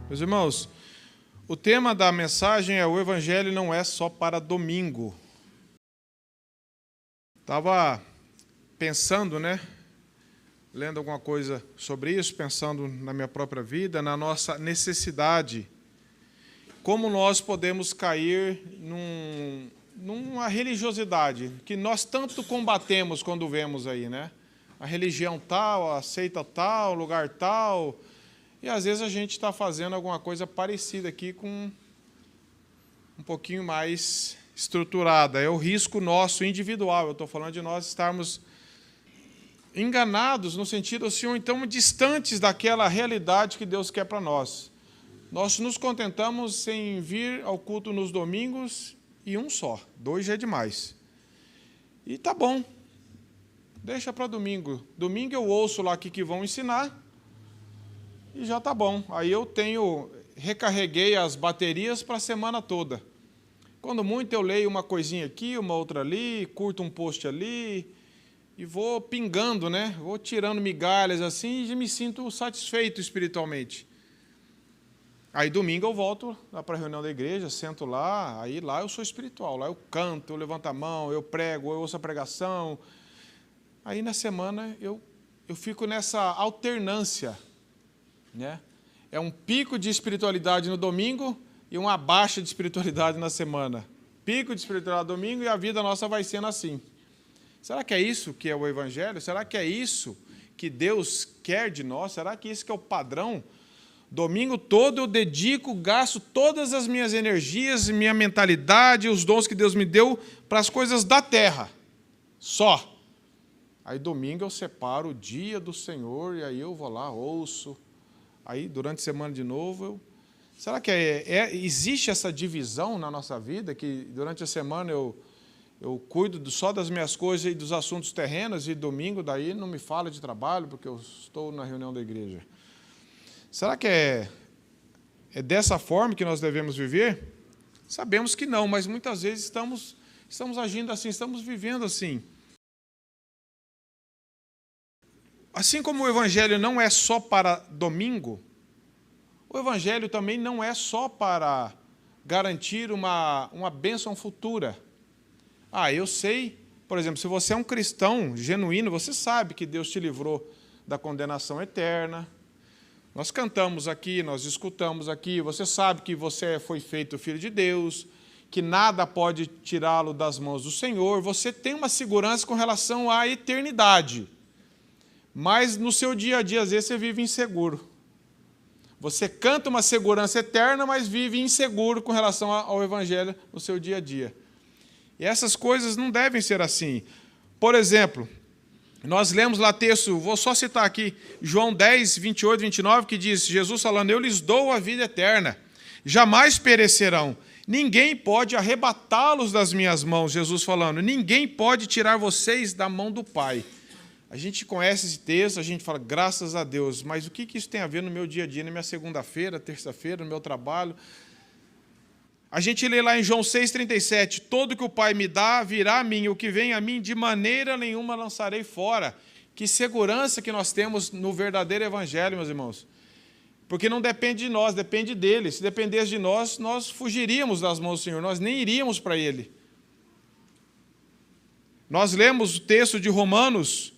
Meus irmãos, o tema da mensagem é: o Evangelho não é só para domingo. Estava pensando, lendo alguma coisa sobre isso, pensando na minha própria vida, na nossa necessidade. Como nós podemos cair numa religiosidade que nós tanto combatemos quando vemos aí, A religião tal, a seita tal, lugar tal. E às vezes a gente está fazendo alguma coisa parecida aqui com um pouquinho mais estruturada. É o risco nosso individual. Eu estou falando de nós estarmos enganados no sentido assim, ou então distantes daquela realidade que Deus quer para nós. Nós nos contentamos em vir ao culto nos domingos e um só. 2 já é demais. E tá bom. Deixa para domingo. Domingo eu ouço lá que vão ensinar e já tá bom. Aí eu recarreguei as baterias para a semana toda. Quando muito eu leio uma coisinha aqui, uma outra ali, curto um post ali e vou pingando, Vou tirando migalhas assim e me sinto satisfeito espiritualmente. Aí domingo eu volto lá para a reunião da igreja, sento lá, aí lá eu sou espiritual, lá eu canto, eu levanto a mão, eu prego, eu ouço a pregação. Aí na semana eu fico nessa alternância, É um pico de espiritualidade no domingo e uma baixa de espiritualidade na semana. Pico de espiritualidade no domingo e a vida nossa vai sendo assim. Será que é isso que é o Evangelho? Será que é isso que Deus quer de nós? Será que isso que é o padrão? Domingo todo eu dedico, gasto todas as minhas energias, minha mentalidade, os dons que Deus me deu para as coisas da terra. Só. Aí domingo eu separo o dia do Senhor e aí eu vou lá, ouço. Aí durante a semana de novo, será que existe essa divisão na nossa vida, que durante a semana eu cuido só das minhas coisas e dos assuntos terrenos e domingo daí não me fala de trabalho porque eu estou na reunião da igreja? Será que é dessa forma que nós devemos viver? Sabemos que não, mas muitas vezes estamos agindo assim, estamos vivendo assim. Assim como o Evangelho não é só para domingo, o Evangelho também não é só para garantir uma bênção futura. Eu sei, por exemplo, se você é um cristão genuíno, você sabe que Deus te livrou da condenação eterna. Nós cantamos aqui, nós escutamos aqui, você sabe que você foi feito filho de Deus, que nada pode tirá-lo das mãos do Senhor. Você tem uma segurança com relação à eternidade. Mas no seu dia a dia, às vezes, você vive inseguro. Você canta uma segurança eterna, mas vive inseguro com relação ao Evangelho no seu dia a dia. E essas coisas não devem ser assim. Por exemplo, nós lemos lá texto, vou só citar aqui, João 10, 28, 29, que diz, Jesus falando, eu lhes dou a vida eterna, jamais perecerão. Ninguém pode arrebatá-los das minhas mãos, Jesus falando, ninguém pode tirar vocês da mão do Pai. A gente conhece esse texto, a gente fala, graças a Deus, mas o que isso tem a ver no meu dia a dia, na minha segunda-feira, terça-feira, no meu trabalho? A gente lê lá em João 6,37, todo que o Pai me dá virá a mim, o que vem a mim de maneira nenhuma lançarei fora. Que segurança que nós temos no verdadeiro Evangelho, meus irmãos. Porque não depende de nós, depende dele. Se dependesse de nós, nós fugiríamos das mãos do Senhor, nós nem iríamos para ele. Nós lemos o texto de Romanos,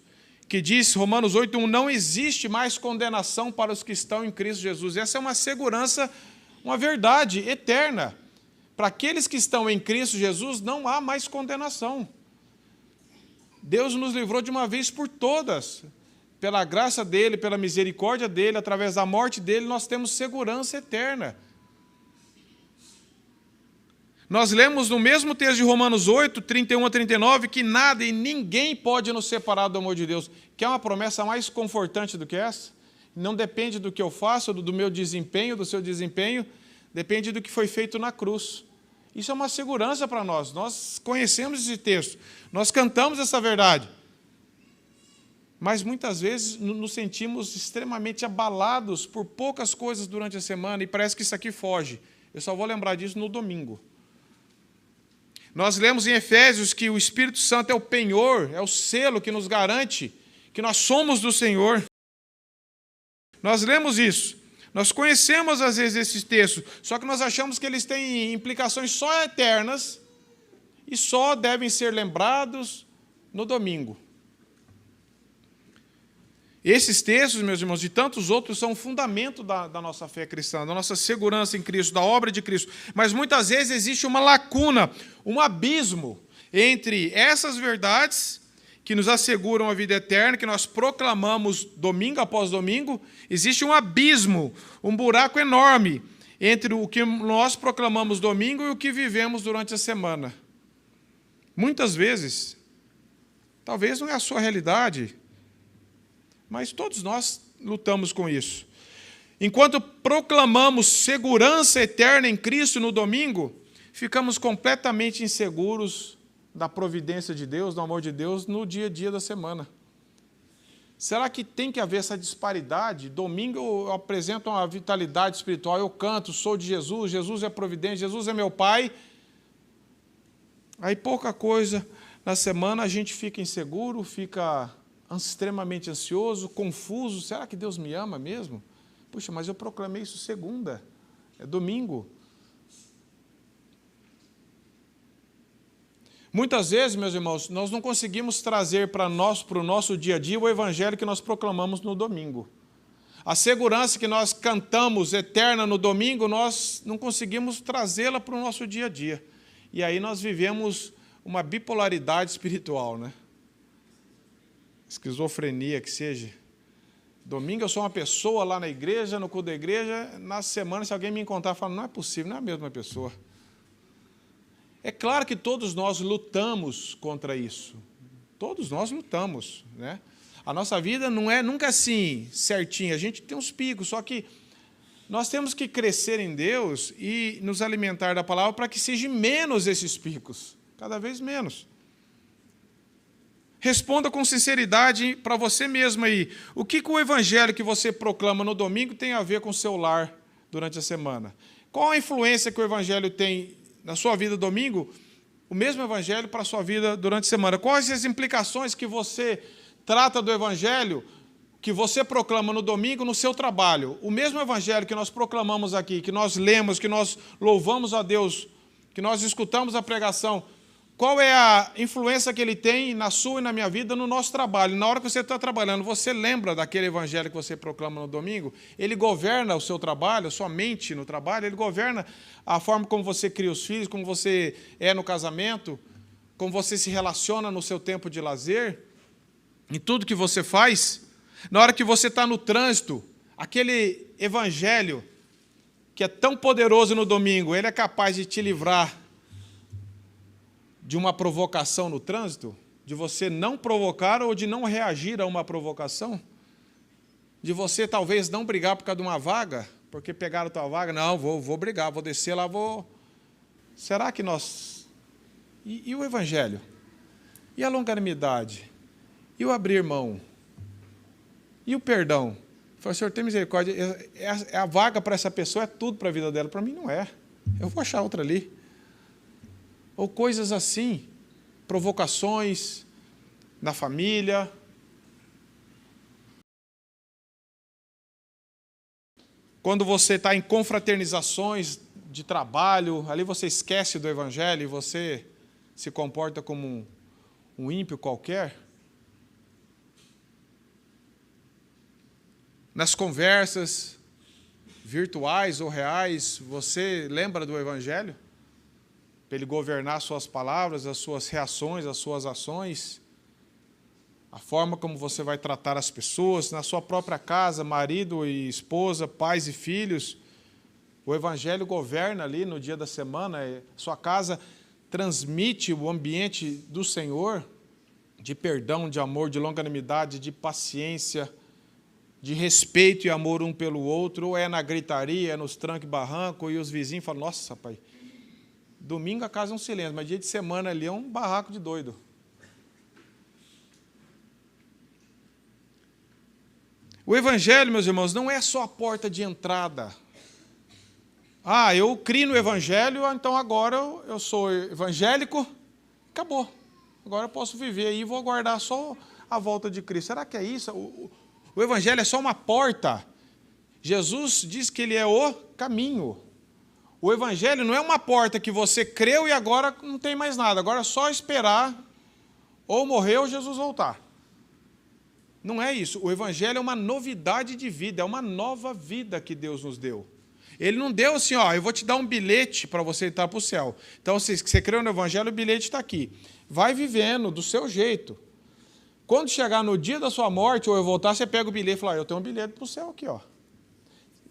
que diz, Romanos 8:1, não existe mais condenação para os que estão em Cristo Jesus. Essa é uma segurança, uma verdade eterna. Para aqueles que estão em Cristo Jesus, não há mais condenação. Deus nos livrou de uma vez por todas. Pela graça dele, pela misericórdia dele, através da morte dele, nós temos segurança eterna. Nós lemos no mesmo texto de Romanos 8, 31 a 39, que nada e ninguém pode nos separar do amor de Deus. Quer uma promessa mais confortante do que essa? Não depende do que eu faço, do meu desempenho, do seu desempenho, depende do que foi feito na cruz. Isso é uma segurança para nós. Nós conhecemos esse texto, nós cantamos essa verdade. Mas muitas vezes nos sentimos extremamente abalados por poucas coisas durante a semana e parece que isso aqui foge. Eu só vou lembrar disso no domingo. Nós lemos em Efésios que o Espírito Santo é o penhor, é o selo que nos garante que nós somos do Senhor. Nós lemos isso. Nós conhecemos, às vezes, esses textos, só que nós achamos que eles têm implicações só eternas e só devem ser lembrados no domingo. Esses textos, meus irmãos, e tantos outros, são o fundamento da nossa fé cristã, da nossa segurança em Cristo, da obra de Cristo. Mas muitas vezes existe uma lacuna, um abismo entre essas verdades que nos asseguram a vida eterna, que nós proclamamos domingo após domingo. Existe um abismo, um buraco enorme entre o que nós proclamamos domingo e o que vivemos durante a semana. Muitas vezes, talvez não é a sua realidade, mas todos nós lutamos com isso. Enquanto proclamamos segurança eterna em Cristo no domingo, ficamos completamente inseguros da providência de Deus, do amor de Deus, no dia a dia da semana. Será que tem que haver essa disparidade? Domingo eu apresento uma vitalidade espiritual, eu canto, sou de Jesus, Jesus é providência, Jesus é meu Pai. Aí pouca coisa, na semana a gente fica inseguro, fica extremamente ansioso, confuso. Será que Deus me ama mesmo? Puxa, mas eu proclamei isso segunda, é domingo. Muitas vezes, meus irmãos, nós não conseguimos trazer para o nosso dia a dia o evangelho que nós proclamamos no domingo. A segurança que nós cantamos eterna no domingo, nós não conseguimos trazê-la para o nosso dia a dia. E aí nós vivemos uma bipolaridade espiritual, né? Esquizofrenia que seja. Domingo eu sou uma pessoa lá na igreja, no culto da igreja, na semana, se alguém me encontrar, eu falo, não é possível, não é a mesma pessoa. É claro que todos nós lutamos contra isso. Todos nós lutamos, né? A nossa vida não é nunca assim, certinha. A gente tem uns picos, só que nós temos que crescer em Deus e nos alimentar da palavra para que sejam menos esses picos, cada vez menos. Responda com sinceridade para você mesmo aí. O que o evangelho que você proclama no domingo tem a ver com o seu lar durante a semana? Qual a influência que o evangelho tem na sua vida domingo, o mesmo evangelho para a sua vida durante a semana? Quais as implicações que você trata do evangelho que você proclama no domingo no seu trabalho? O mesmo evangelho que nós proclamamos aqui, que nós lemos, que nós louvamos a Deus, que nós escutamos a pregação, qual é a influência que ele tem na sua e na minha vida, no nosso trabalho? Na hora que você está trabalhando, você lembra daquele evangelho que você proclama no domingo? Ele governa o seu trabalho, a sua mente no trabalho, ele governa a forma como você cria os filhos, como você é no casamento, como você se relaciona no seu tempo de lazer, em tudo que você faz. Na hora que você está no trânsito, aquele evangelho que é tão poderoso no domingo, ele é capaz de te livrar de uma provocação no trânsito, de você não provocar ou de não reagir a uma provocação, de você talvez não brigar por causa de uma vaga, porque pegaram a tua vaga, não, vou brigar, vou descer lá, vou... Será que nós... E o evangelho? E a longanimidade? E o abrir mão? E o perdão? Falei, Senhor, tem misericórdia, é a vaga para essa pessoa, é tudo para a vida dela, para mim não é. Eu vou achar outra ali. Ou coisas assim, provocações na família. Quando você está em confraternizações de trabalho, ali você esquece do evangelho e você se comporta como um ímpio qualquer. Nas conversas virtuais ou reais, você lembra do evangelho? Para ele governar suas palavras, as suas reações, as suas ações, a forma como você vai tratar as pessoas, na sua própria casa, marido e esposa, pais e filhos. O evangelho governa ali no dia da semana, sua casa transmite o ambiente do Senhor, de perdão, de amor, de longanimidade, de paciência, de respeito e amor um pelo outro, ou é na gritaria, é nos trancos e barrancos, e os vizinhos falam, nossa, pai, domingo a casa é um silêncio, mas dia de semana ali é um barraco de doido. O evangelho, meus irmãos, não é só a porta de entrada. Ah, eu crio no evangelho, então agora eu sou evangélico, acabou. Agora eu posso viver aí e vou aguardar só a volta de Cristo. Será que é isso? O evangelho é só uma porta Jesus diz que ele é o caminho. O evangelho não é uma porta que você creu e agora não tem mais nada. Agora é só esperar ou morrer ou Jesus voltar. Não é isso. O evangelho é uma novidade de vida, é uma nova vida que Deus nos deu. Ele não deu assim, ó, eu vou te dar um bilhete para você entrar para o céu. Então, se você creu no evangelho, o bilhete está aqui. Vai vivendo do seu jeito. Quando chegar no dia da sua morte, ou eu voltar, você pega o bilhete e fala, eu tenho um bilhete para o céu aqui, ó.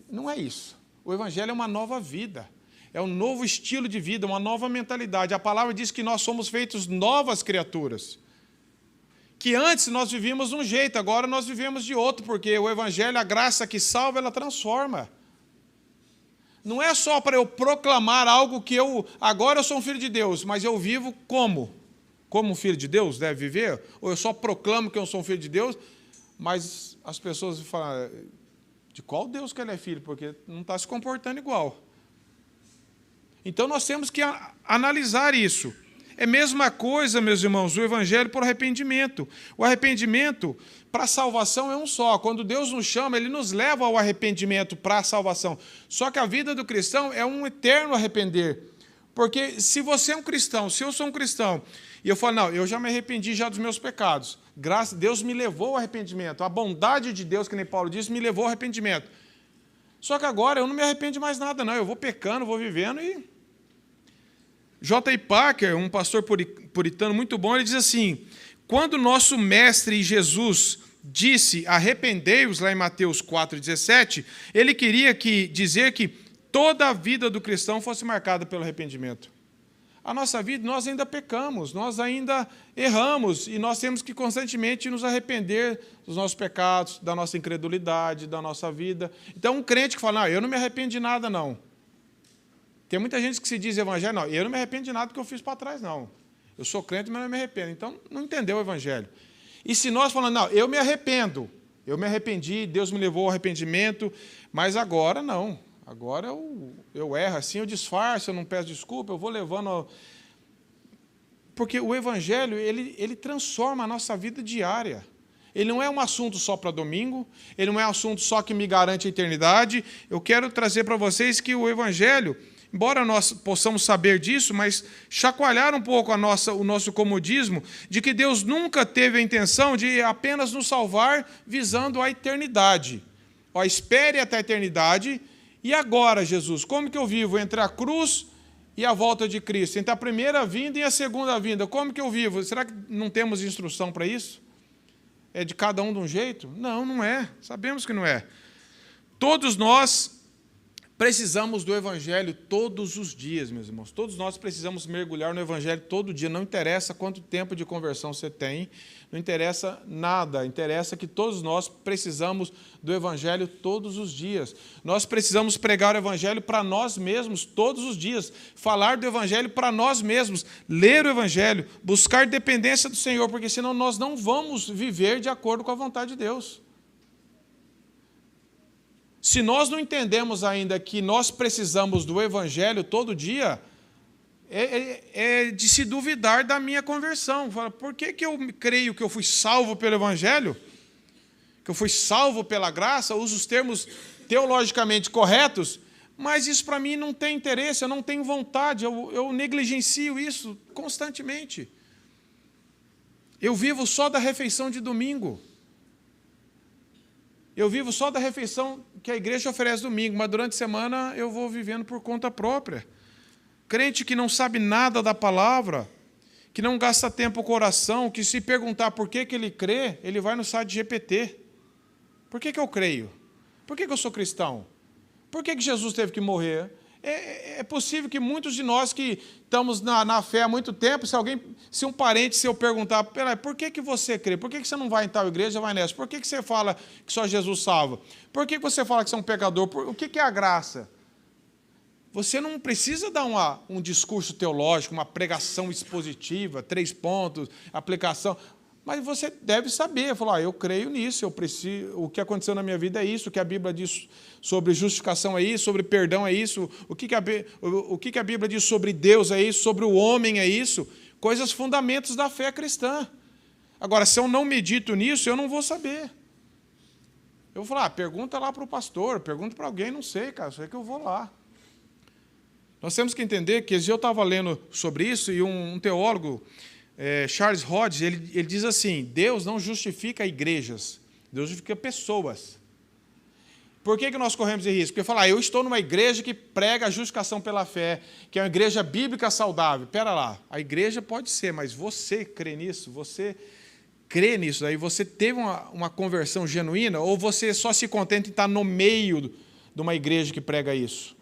Não é isso. O evangelho é uma nova vida. É um novo estilo de vida, uma nova mentalidade. A palavra diz que nós somos feitos novas criaturas. Que antes nós vivíamos de um jeito, agora nós vivemos de outro, porque o evangelho, a graça que salva, ela transforma. Não é só para eu proclamar algo que agora eu sou um filho de Deus, mas eu vivo como? Como um filho de Deus deve viver? Ou eu só proclamo que eu sou um filho de Deus, mas as pessoas falam, de qual Deus que ele é filho? Porque não está se comportando igual. Então nós temos que analisar isso. É a mesma coisa, meus irmãos, o evangelho por arrependimento. O arrependimento para a salvação é um só. Quando Deus nos chama, ele nos leva ao arrependimento para a salvação. Só que a vida do cristão é um eterno arrepender. Porque se você é um cristão, se eu sou um cristão, e eu falo, não, eu já me arrependi já dos meus pecados. Graças a Deus me levou ao arrependimento. A bondade de Deus, que nem Paulo disse, me levou ao arrependimento. Só que agora eu não me arrependo de mais nada, não. Eu vou pecando, vou vivendo e... J. I. Packer, um pastor puritano muito bom, ele diz assim, quando nosso mestre Jesus disse, arrependei-vos, lá em Mateus 4,17, ele queria dizer que toda a vida do cristão fosse marcada pelo arrependimento. A nossa vida, nós ainda pecamos, nós ainda erramos, e nós temos que constantemente nos arrepender dos nossos pecados, da nossa incredulidade, da nossa vida. Então, um crente que fala, não, eu não me arrependo de nada, não. Tem muita gente que se diz evangelho, não, eu não me arrependo de nada que eu fiz para trás, não. Eu sou crente, mas não me arrependo. Então, não entendeu o evangelho. E se nós falamos, não, eu me arrependi, Deus me levou ao arrependimento, mas agora não. Agora eu erro assim, eu disfarço, eu não peço desculpa, eu vou levando... Porque o evangelho, ele transforma a nossa vida diária. Ele não é um assunto só para domingo, ele não é um assunto só que me garante a eternidade. Eu quero trazer para vocês que o evangelho... Embora nós possamos saber disso, mas chacoalhar um pouco o nosso comodismo de que Deus nunca teve a intenção de apenas nos salvar visando a eternidade. Ó, espere até a eternidade. E agora, Jesus, como que eu vivo entre a cruz e a volta de Cristo? Entre a primeira vinda e a segunda vinda, como que eu vivo? Será que não temos instrução para isso? É de cada um de um jeito? Não, não é. Sabemos que não é. Todos nós... precisamos do evangelho todos os dias, meus irmãos. Todos nós precisamos mergulhar no evangelho todo dia. Não interessa quanto tempo de conversão você tem, não interessa nada. Interessa que todos nós precisamos do evangelho todos os dias. Nós precisamos pregar o evangelho para nós mesmos todos os dias. Falar do evangelho para nós mesmos. Ler o evangelho. Buscar dependência do Senhor, porque senão nós não vamos viver de acordo com a vontade de Deus. Se nós não entendemos ainda que nós precisamos do evangelho todo dia, é de se duvidar da minha conversão. Fala, por que eu creio que eu fui salvo pelo evangelho? Que eu fui salvo pela graça? Uso os termos teologicamente corretos, mas isso para mim não tem interesse, eu não tenho vontade, eu negligencio isso constantemente. Eu vivo só da refeição de domingo. Eu vivo só da refeição que a igreja oferece domingo, mas durante a semana eu vou vivendo por conta própria. Crente que não sabe nada da palavra, que não gasta tempo com oração, que se perguntar por que ele crê, ele vai no site GPT. Por que eu creio? Por que eu sou cristão? Por que Jesus teve que morrer? É possível que muitos de nós que estamos na fé há muito tempo, se um parente seu perguntar, por que você crê? Por que você não vai em tal igreja, vai nessa? Por que você fala que só Jesus salva? Por que você fala que você é um pecador? O que é a graça? Você não precisa dar um discurso teológico, uma pregação expositiva, 3 pontos, aplicação... Mas você deve saber, falar, eu creio nisso, o que aconteceu na minha vida é isso, o que a Bíblia diz sobre justificação é isso, sobre perdão é isso, o que a Bíblia diz sobre Deus é isso, sobre o homem é isso, coisas fundamentos da fé cristã. Agora, se eu não medito nisso, eu não vou saber. Eu vou falar, pergunta lá para o pastor, pergunta para alguém, não sei, cara, só é que eu vou lá. Nós temos que entender que eu estava lendo sobre isso e um teólogo, Charles Hodge, ele diz assim, Deus não justifica igrejas, Deus justifica pessoas. Por que nós corremos esse risco? Porque falar, eu estou numa igreja que prega a justificação pela fé, que é uma igreja bíblica saudável. Espera lá, a igreja pode ser, mas você crê nisso? Você crê nisso? Aí você teve uma conversão genuína ou você só se contenta em estar no meio de uma igreja que prega isso?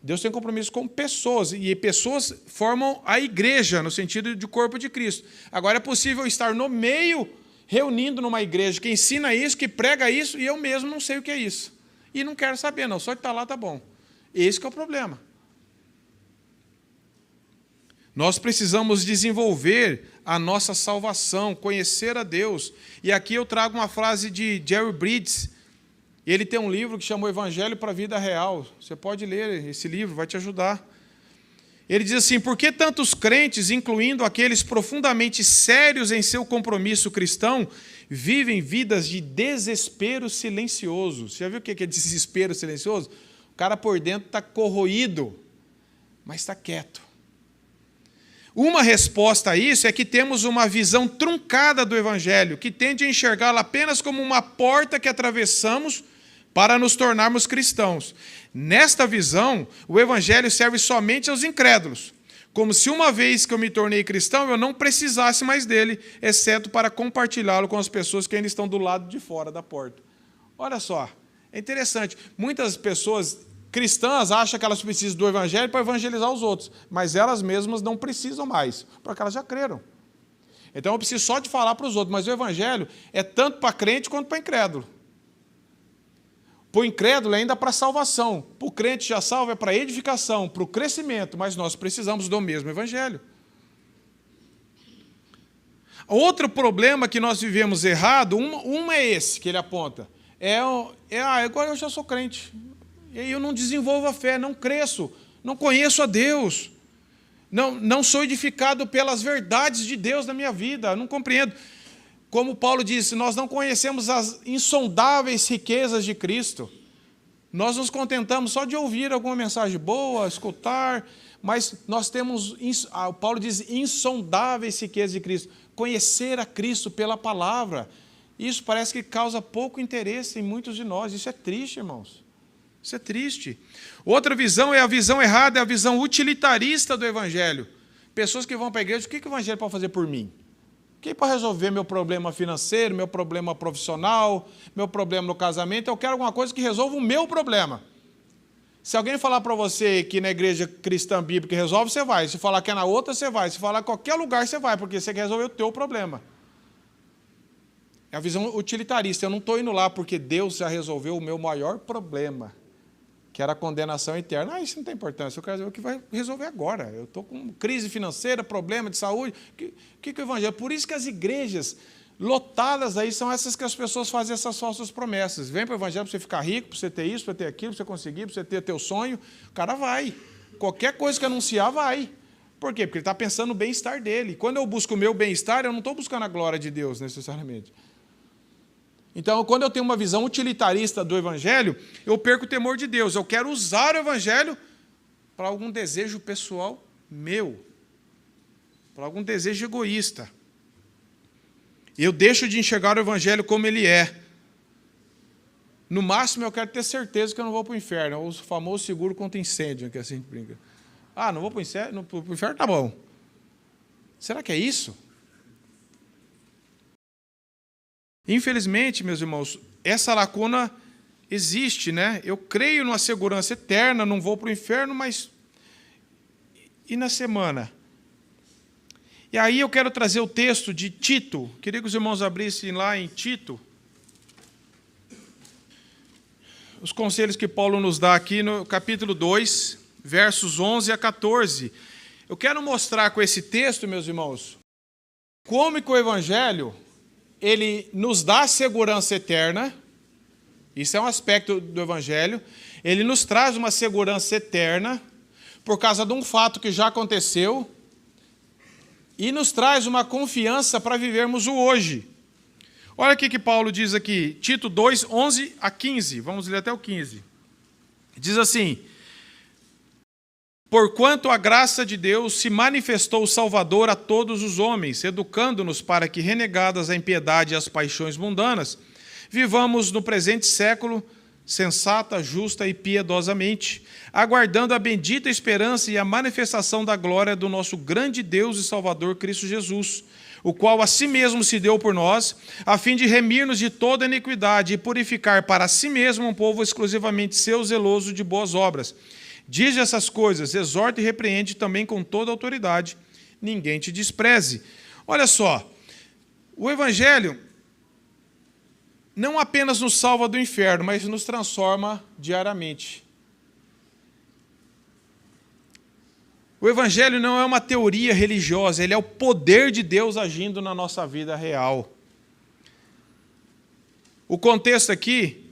Deus tem compromisso com pessoas, e pessoas formam a igreja, no sentido de corpo de Cristo. Agora, é possível estar no meio, reunindo numa igreja que ensina isso, que prega isso, e eu mesmo não sei o que é isso. E não quero saber, não. Só de estar lá está bom. Esse que é o problema. Nós precisamos desenvolver a nossa salvação, conhecer a Deus. E aqui eu trago uma frase de Jerry Bridges. Ele tem um livro que chama O Evangelho para a Vida Real. Você pode ler esse livro, vai te ajudar. Ele diz assim, por que tantos crentes, incluindo aqueles profundamente sérios em seu compromisso cristão, vivem vidas de desespero silencioso? Você já viu o que é desespero silencioso? O cara por dentro está corroído, mas está quieto. Uma resposta a isso é que temos uma visão truncada do Evangelho, que tende a enxergá-lo apenas como uma porta que atravessamos para nos tornarmos cristãos. Nesta visão, o Evangelho serve somente aos incrédulos, como se uma vez que eu me tornei cristão, eu não precisasse mais dele, exceto para compartilhá-lo com as pessoas que ainda estão do lado de fora da porta. Olha só, é interessante. Muitas pessoas cristãs acham que elas precisam do Evangelho para evangelizar os outros, mas elas mesmas não precisam mais, porque elas já creram. Então eu preciso só de falar para os outros, mas o Evangelho é tanto para crente quanto para incrédulo. Para o incrédulo é ainda para salvação, para o crente já salvo é para edificação, para o crescimento, mas nós precisamos do mesmo Evangelho. Outro problema que nós vivemos errado, uma é esse que ele aponta, agora eu já sou crente, e aí eu não desenvolvo a fé, não cresço, não conheço a Deus, não sou edificado pelas verdades de Deus na minha vida, não compreendo. Como Paulo disse, nós não conhecemos as insondáveis riquezas de Cristo. Nós nos contentamos só de ouvir alguma mensagem boa, escutar, mas nós temos, Paulo diz, insondáveis riquezas de Cristo. Conhecer a Cristo pela palavra. Isso parece que causa pouco interesse em muitos de nós. Isso é triste, irmãos. Isso é triste. Outra visão é a visão errada, é a visão utilitarista do Evangelho. Pessoas que vão para a igreja, o que o Evangelho pode fazer por mim? O que para resolver meu problema financeiro, meu problema profissional, meu problema no casamento? Eu quero alguma coisa que resolva o meu problema. Se alguém falar para você que na igreja cristã bíblica resolve, você vai. Se falar que é na outra, você vai. Se falar em qualquer lugar, você vai, porque você quer resolver o teu problema. É a visão utilitarista. Eu não estou indo lá porque Deus já resolveu o meu maior problema, que era a condenação eterna. Isso não tem importância, eu quero saber o que vai resolver agora. Eu estou com crise financeira, problema de saúde. O que é o Evangelho? Por isso que as igrejas lotadas aí são essas que as pessoas fazem essas falsas promessas. Vem para o Evangelho para você ficar rico, para você ter isso, para ter aquilo, para você conseguir, para você ter teu sonho. O cara vai. Qualquer coisa que anunciar, vai. Por quê? Porque ele está pensando no bem-estar dele. Quando eu busco o meu bem-estar, eu não estou buscando a glória de Deus, necessariamente. Então, quando eu tenho uma visão utilitarista do Evangelho, eu perco o temor de Deus. Eu quero usar o Evangelho para algum desejo pessoal meu, para algum desejo egoísta. Eu deixo de enxergar o Evangelho como ele é. No máximo, eu quero ter certeza que eu não vou para o inferno. É o famoso seguro contra incêndio, que assim a gente brinca. Não vou para o inferno, tá bom. Será que é isso? Infelizmente, meus irmãos, essa lacuna existe, né? Eu creio numa segurança eterna, não vou para o inferno, mas e na semana? E aí eu quero trazer o texto de Tito. Queria que os irmãos abrissem lá em Tito. Os conselhos que Paulo nos dá aqui no capítulo 2, versos 11 a 14. Eu quero mostrar com esse texto, meus irmãos, como que o Evangelho ele nos dá segurança eterna. Isso é um aspecto do Evangelho. Ele nos traz uma segurança eterna por causa de um fato que já aconteceu e nos traz uma confiança para vivermos o hoje. Olha o que Paulo diz aqui, Tito 2, 11 a 15. Vamos ler até o 15. Diz assim: porquanto a graça de Deus se manifestou salvador a todos os homens, educando-nos para que, renegadas a impiedade e as paixões mundanas, vivamos no presente século sensata, justa e piedosamente, aguardando a bendita esperança e a manifestação da glória do nosso grande Deus e Salvador Cristo Jesus, o qual a si mesmo se deu por nós, a fim de remir-nos de toda iniquidade e purificar para si mesmo um povo exclusivamente seu, zeloso de boas obras. Diz essas coisas, exorta e repreende também com toda autoridade, ninguém te despreze. Olha só, o Evangelho não apenas nos salva do inferno, mas nos transforma diariamente. O Evangelho não é uma teoria religiosa, ele é o poder de Deus agindo na nossa vida real. O contexto aqui,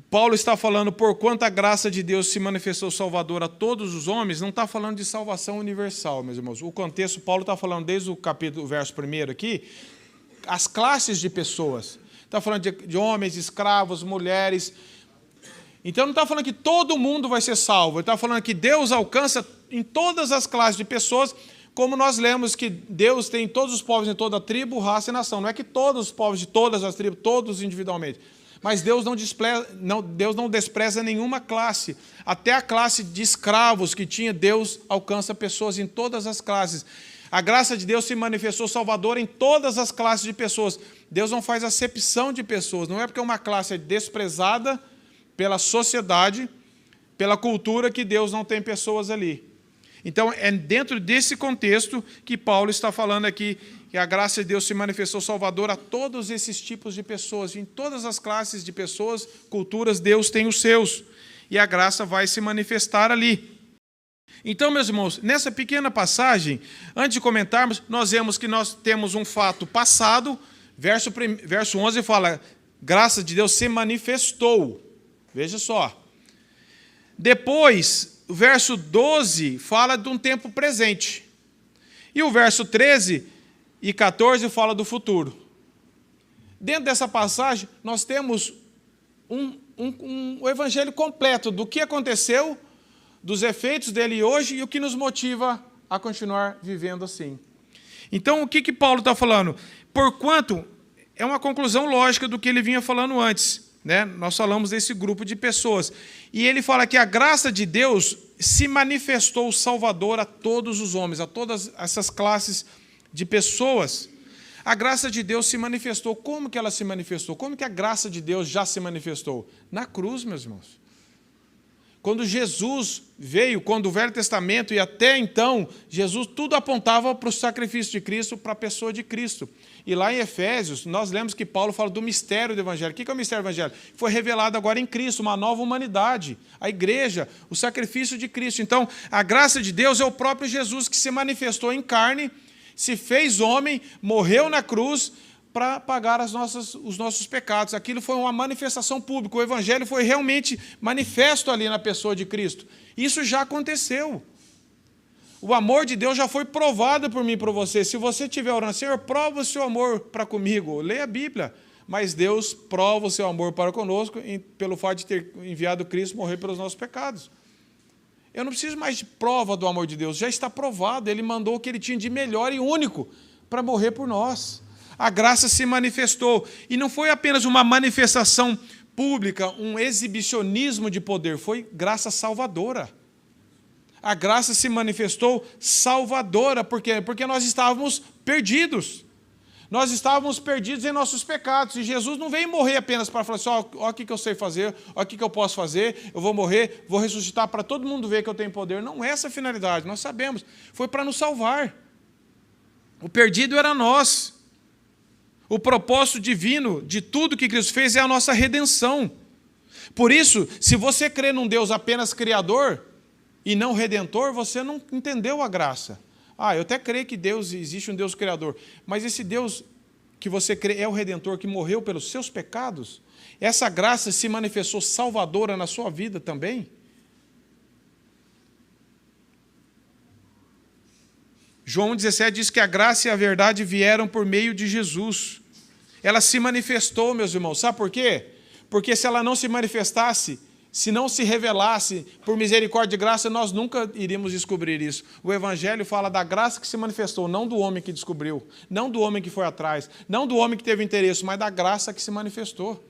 Paulo está falando, porquanto a graça de Deus se manifestou salvador a todos os homens, não está falando de salvação universal, meus irmãos. O contexto, Paulo está falando desde o capítulo, verso 1 aqui, as classes de pessoas. Está falando de homens, escravos, mulheres. Então não está falando que todo mundo vai ser salvo. Ele está falando que Deus alcança em todas as classes de pessoas, como nós lemos que Deus tem todos os povos em toda tribo, raça e nação. Não é que todos os povos de todas as tribos, todos individualmente. Mas Deus não despreza nenhuma classe. Até a classe de escravos que tinha, Deus alcança pessoas em todas as classes. A graça de Deus se manifestou salvadora em todas as classes de pessoas. Deus não faz acepção de pessoas. Não é porque uma classe é desprezada pela sociedade, pela cultura, que Deus não tem pessoas ali. Então, é dentro desse contexto que Paulo está falando aqui, que a graça de Deus se manifestou salvadora a todos esses tipos de pessoas. Em todas as classes de pessoas, culturas, Deus tem os seus. E a graça vai se manifestar ali. Então, meus irmãos, nessa pequena passagem, antes de comentarmos, nós vemos que nós temos um fato passado, verso 11 fala, graça de Deus se manifestou. Veja só. Depois, o verso 12 fala de um tempo presente. E o verso 13 e 14 fala do futuro. Dentro dessa passagem, nós temos um evangelho completo do que aconteceu, dos efeitos dele hoje e o que nos motiva a continuar vivendo assim. Então, o que Paulo está falando? Porquanto, é uma conclusão lógica do que ele vinha falando antes. Né? Nós falamos desse grupo de pessoas. E ele fala que a graça de Deus se manifestou salvadora a todos os homens, a todas essas classes de pessoas. A graça de Deus se manifestou. Como que ela se manifestou? Como que a graça de Deus já se manifestou? Na cruz, meus irmãos. Quando Jesus veio, quando o Velho Testamento e até então, Jesus tudo apontava para o sacrifício de Cristo, para a pessoa de Cristo. E lá em Efésios, nós lemos que Paulo fala do mistério do Evangelho. O que é o mistério do Evangelho? Foi revelado agora em Cristo, uma nova humanidade, a igreja, o sacrifício de Cristo. Então, a graça de Deus é o próprio Jesus que se manifestou em carne, se fez homem, morreu na cruz, para pagar os nossos pecados. Aquilo foi uma manifestação pública. O Evangelho foi realmente manifesto ali na pessoa de Cristo. Isso já aconteceu. O amor de Deus já foi provado por mim e por você. Se você estiver orando, Senhor, prova o seu amor para comigo. Leia a Bíblia. Mas Deus prova o seu amor para conosco pelo fato de ter enviado Cristo morrer pelos nossos pecados. Eu não preciso mais de prova do amor de Deus. Já está provado. Ele mandou o que ele tinha de melhor e único para morrer por nós. A graça se manifestou. E não foi apenas uma manifestação pública, um exibicionismo de poder, foi graça salvadora. A graça se manifestou salvadora. Por quê? Porque nós estávamos perdidos. Nós estávamos perdidos em nossos pecados. E Jesus não veio morrer apenas para falar assim, ó, o que eu sei fazer, ó, o que eu posso fazer, eu vou morrer, vou ressuscitar para todo mundo ver que eu tenho poder. Não é essa a finalidade, nós sabemos. Foi para nos salvar. O perdido era nós. O propósito divino de tudo que Cristo fez é a nossa redenção. Por isso, se você crê num Deus apenas criador e não redentor, você não entendeu a graça. Eu até creio que existe um Deus criador, mas esse Deus que você crê é o redentor que morreu pelos seus pecados? Essa graça se manifestou salvadora na sua vida também? João 17 diz que a graça e a verdade vieram por meio de Jesus. Ela se manifestou, meus irmãos. Sabe por quê? Porque se ela não se manifestasse, se não se revelasse por misericórdia e graça, nós nunca iríamos descobrir isso. O Evangelho fala da graça que se manifestou, não do homem que descobriu, não do homem que foi atrás, não do homem que teve interesse, mas da graça que se manifestou.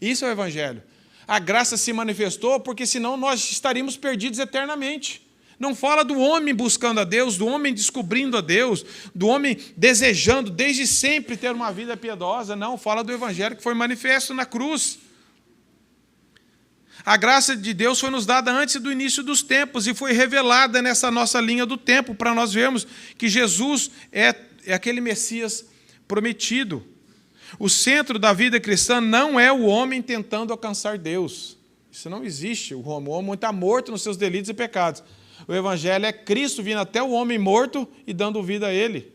Isso é o Evangelho. A graça se manifestou porque senão nós estaríamos perdidos eternamente. Não fala do homem buscando a Deus, do homem descobrindo a Deus, do homem desejando desde sempre ter uma vida piedosa. Não, fala do Evangelho que foi manifesto na cruz. A graça de Deus foi nos dada antes do início dos tempos e foi revelada nessa nossa linha do tempo para nós vermos que Jesus é aquele Messias prometido. O centro da vida cristã não é o homem tentando alcançar Deus. Isso não existe. O homem está morto nos seus delitos e pecados. O Evangelho é Cristo vindo até o homem morto e dando vida a ele.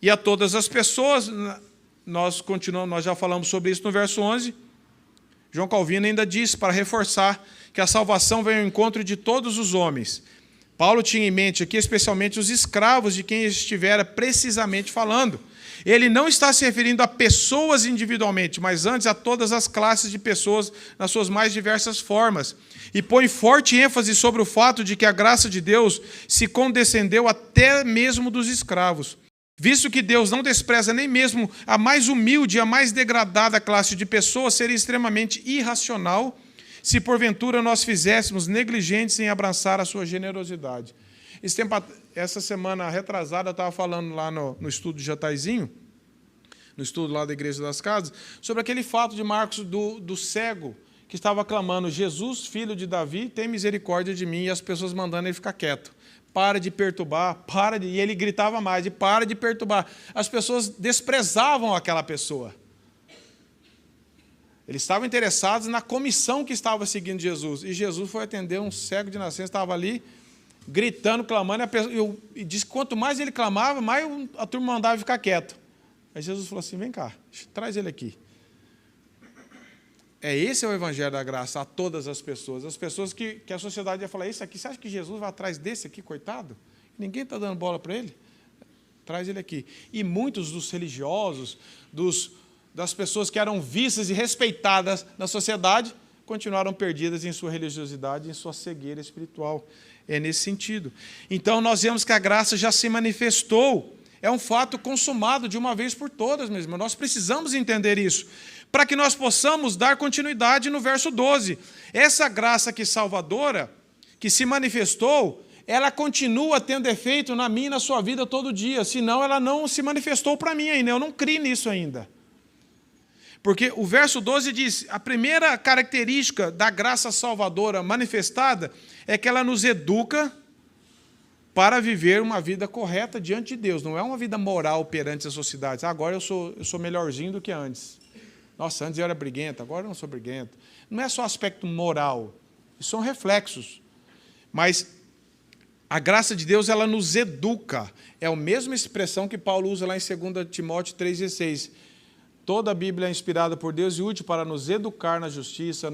E a todas as pessoas, nós já falamos sobre isso no verso 11. João Calvino ainda diz, para reforçar, que a salvação vem ao encontro de todos os homens. Paulo tinha em mente aqui especialmente os escravos de quem estivera precisamente falando. Ele não está se referindo a pessoas individualmente, mas antes a todas as classes de pessoas nas suas mais diversas formas. E põe forte ênfase sobre o fato de que a graça de Deus se condescendeu até mesmo dos escravos. Visto que Deus não despreza nem mesmo a mais humilde e a mais degradada classe de pessoas, seria extremamente irracional se porventura nós fizéssemos negligentes em abraçar a sua generosidade. Essa semana retrasada, eu estava falando lá no estudo de Jataizinho, no estudo lá da Igreja das Casas, sobre aquele fato de Marcos do cego, que estava clamando, Jesus, filho de Davi, tem misericórdia de mim, e as pessoas mandando ele ficar quieto. Para de perturbar, e ele gritava mais, para de perturbar. As pessoas desprezavam aquela pessoa. Eles estavam interessados na comissão que estava seguindo Jesus. E Jesus foi atender um cego de nascença, estava ali, gritando, clamando, e disse que quanto mais ele clamava, mais a turma mandava ficar quieto. Aí Jesus falou assim, vem cá, traz ele aqui. Esse é o Evangelho da graça a todas as pessoas. As pessoas que a sociedade ia falar, esse aqui, você acha que Jesus vai atrás desse aqui, coitado? Ninguém está dando bola para ele. Traz ele aqui. E muitos dos religiosos, das pessoas que eram vistas e respeitadas na sociedade, continuaram perdidas em sua religiosidade, em sua cegueira espiritual. É nesse sentido. Então, nós vemos que a graça já se manifestou. É um fato consumado de uma vez por todas, meus irmãos. Nós precisamos entender isso, para que nós possamos dar continuidade no verso 12. Essa graça que salvadora, que se manifestou, ela continua tendo efeito na minha e na sua vida todo dia, senão ela não se manifestou para mim ainda, eu não criei nisso ainda. Porque o verso 12 diz, a primeira característica da graça salvadora manifestada é que ela nos educa para viver uma vida correta diante de Deus. Não é uma vida moral perante as sociedades. Agora eu sou melhorzinho do que antes. Nossa, antes eu era briguento, agora eu não sou briguento. Não é só aspecto moral, são reflexos. Mas a graça de Deus, ela nos educa. É a mesma expressão que Paulo usa lá em 2 Timóteo 3,16. Toda a Bíblia é inspirada por Deus e útil para nos educar na justiça,